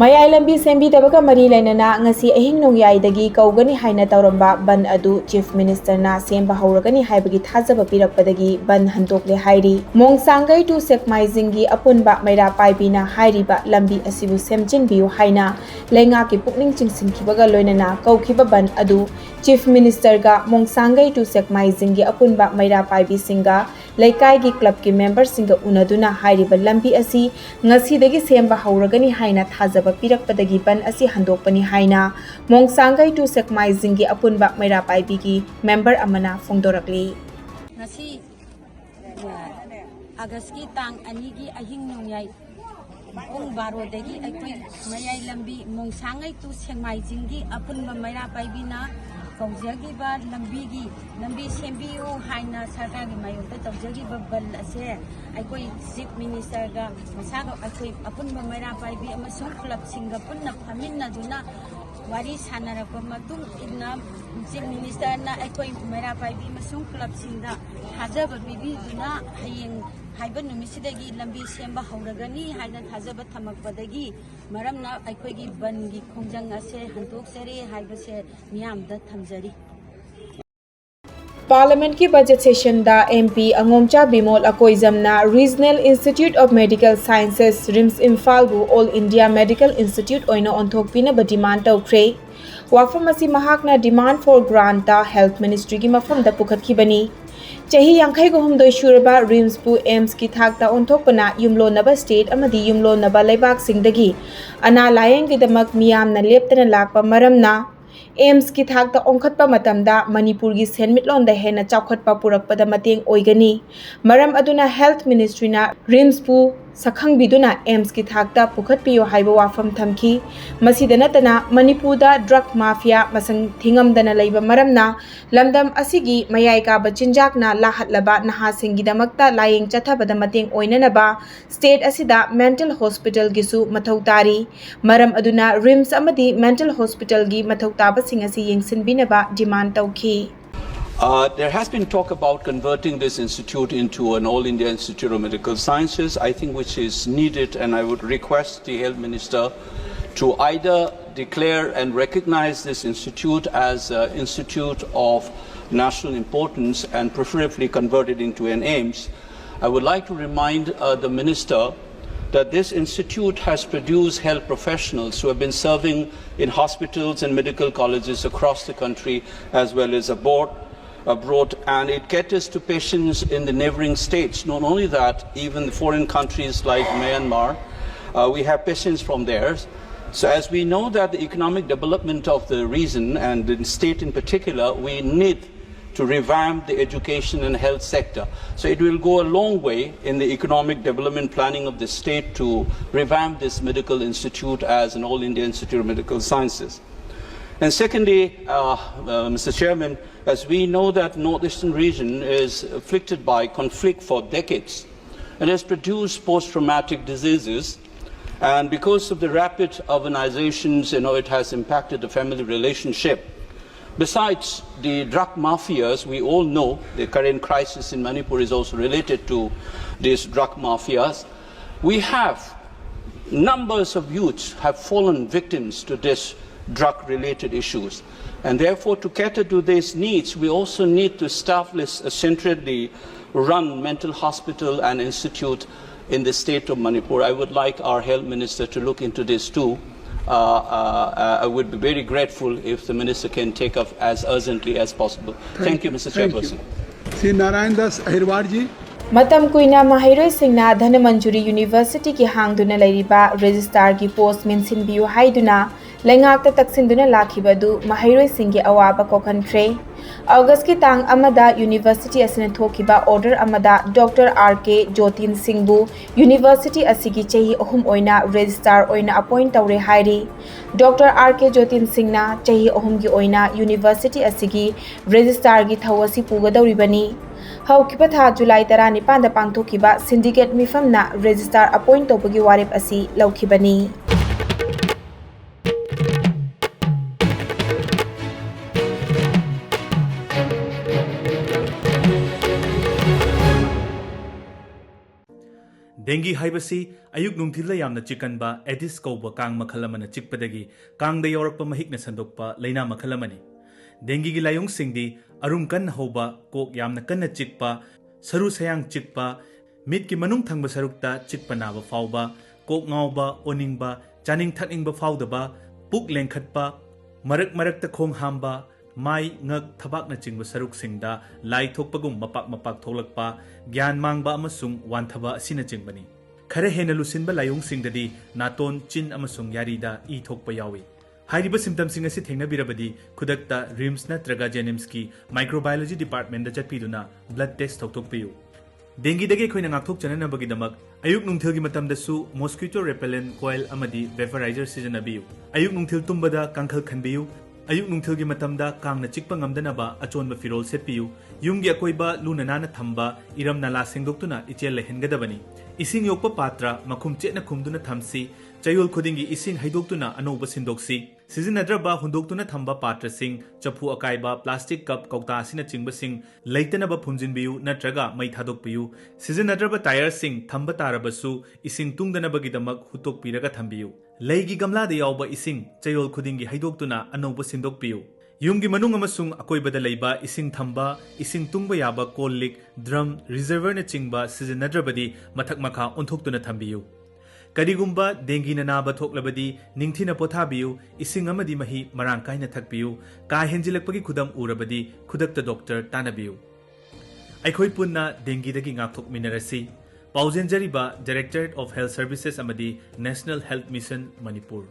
mayai lambi sembi tabaka mari lainana ngasi ahing nongyai kaugani haina tauramba ban adu chief minister na semba hauragani haibagi thajaba pirakpadagi ban handokle hairi mongsangai tu sekmaijingi apunba maira paibina hairiba lambi asibu semjinbiu haina lenga ki pukning chingsinkibaga loinana kaukhiba ban adu chief minister ga mongsangai tu sekmaijingi apunba maira paibi singa laikai gi club ki member singa unaduna hairiba lambi asi ngasi dagi semba hauragani haina thajaba pirakpadagi ban asi handokpani haina mongsangai tu sekmaijingi apunba maira paibi gi member amana fongdorakli ngasi August ki tang ani gi ahing nongyai pung baro dagi aikoi mayai lambi mongsangai tu sekmaijingi apunba maira paibi na kaujagi ba lambi sembiu haina sarkar gi mayonta taujagi ba bal ase aikoi chief minister ga masaga aikoi apunba maira paibi amasung club singa punna phaminna duna wari sanara ko matung ina chief minister na aikoi maira paibi amasung club singa hajaba bibi duna hayeng haiba numisidagi lambi semba hauragani haina thajaba thamakpadagi maramna aikoigi bangi khongjang ase handok sere haiba se miyamda thamjari Parliament ki budget session da MP Angomcha Bimol Akoizamna Regional Institute of Medical Sciences RIMS Imphal bu All India Medical Institute oina onthokpina ba demand tawkhre wafam asi mahakna demand for grant da Health Ministry ki mafam da pukhatkibani chahi yankhai go humdoi shuraba RIMS bu AIMS ki thakta onthokpana yumlo naba state amadi yumlo naba laibak singdagi ana layeng ki damak miyamna leptana lakpa maramna AIMS ki thakta ongkhatpa matamda Manipur gi senmitlon da hena chawkhatpa purakpada mateng oigani maram aduna Health Ministry na RIMS pu sakhang biduna AIMS ki thakta pukhatpiyo haiba wafam thamki masida natana Manipur da drug mafia masang thingamdana leiba maramna lamdam asigi mayai ka bachinjak na lahatlaba naha singi damakta layeng chathabada mateng oinanaba state asida mental hospital gisu mathautari maram aduna RIMS amadi mental hospital gi mathautaba singasi yengsinbinaba demand tawki There has been talk about converting this institute into an All India Institute of Medical Sciences, I think which is needed, and I would request the Health Minister to either declare and recognize this institute as an institute of national importance and preferably convert it into an AIMS. I would like to remind the Minister that this institute has produced health professionals who have been serving in hospitals and medical colleges across the country as well as abroad, and it caters to patients in the neighboring states. Not only that, even foreign countries like Myanmar, we have patients from there. So as we know that the economic development of the region and the state in particular, we need to revamp the education and health sector. So it will go a long way in the economic development planning of the state to revamp this medical institute as an All India Institute of Medical Sciences. And secondly, Mr. Chairman, as we know that Northeastern region is afflicted by conflict for decades and has produced post-traumatic diseases, and because of the rapid urbanizations, it has impacted the family relationship. Besides the drug mafias, we all know the current crisis in Manipur is also related to these drug mafias. We have numbers of youths have fallen victims to this drug-related issues. And therefore, to cater to these needs, we also need to establish a centrally run mental hospital and institute in the state of Manipur. I would like our health minister to look into this too. I would be very grateful if the minister can take up as urgently as possible. Thank you, Mr. Chairperson. Sri Narayan Das Ahirwad ji. Matam kuina mahairoi singna Dhanamanjuri University ki hangduna lairiba registrar ki post mensinbiu haiduna lengakta taksinduna lakhibadu mahairoi singge awaba kokhankhre August ki tang amada University asina thokiba order amada Dr. R.K. Jotin Singbu University asigi chahi ahum oina registrar oina appoint tawre hairi Dr. R.K. Jotin Singna chahi ahum gi oina University asigi registrar gi thawasi pugadawribani Haukiba tha July 19 da pangthokiba syndicate mifamna registrar appoint tawbagi warip asi lawkhibani Dengue haibasi ayuk nungthil yamna chikanba Aedes kauba kang makhalamana chikpadagi kangda yorakpa mahikna sandokpa leina makhalamani. Dengue gi layong singdi arum kan hoba kok yamna kanna chikpa saru sayang chikpa mit ki manung thangba sarukta chikpa naba fauba kok ngauba oningba chaning thakingba faudaba puk lengkhatpa marak marakta khong hamba mai ngak thabakna chingba saruk singda lai thokpagum mapak tholakpa gyan mangba amasung wanthaba asina chingbani khare hena lusinba layong singdadi naton chin amasung yarida I thokpa yawi hairiba symptom sing asi thengna birabadi khudakta rims natraga jenims ki microbiology department da chatpiduna blood test thokpiyu dengue dagi khoina ngakthok chanana bagi damak ayuk nungthil gi matam da su mosquito repellent coil amadi vaporizer seasonnabiyu ayuk nungthil tumbada kangkhal khanbiyu ayuk nungthil gi matamda kangna chikpa ngamdanaba achonba firol setpiyu yumgi akoiba luna nana thamba iram nala sengdoktuna ichel lehengadabani ising yokpa patra makhum chena khumduna thamsi chayol khudingi ising haidoktuna anoba sindoksi sizinnadraba hundoktuna thamba patra sing chapu akaiba plastic cup kaukta asina chingba sing leitanaba phunjinbiyu natraga mai thadokpiyu sizinnadraba tire sing thamba tarabasu ising tungdanabagi damak hutokpiraga thambiyu leigi gamla de yawba ising chayol khudingi haidoktuna anoba sindokpiyu yumgi manung amasung akoibada leiba ising thamba ising tungba yaba kollik drum reservoir na chingba sizinnadrabadi mathak makha onthokduna thambiyu Karigumba dengue na naba thoklabadi ningthina pothabiyu ising amadi mahi marang kaina thakpiyu ka henjilakpagi khudam urabadi khudakta doctor tanabiyu aikhoi punna dengue dagi ngakthok minarasi paujenjariba Directorate of Health Services amadi National Health Mission Manipur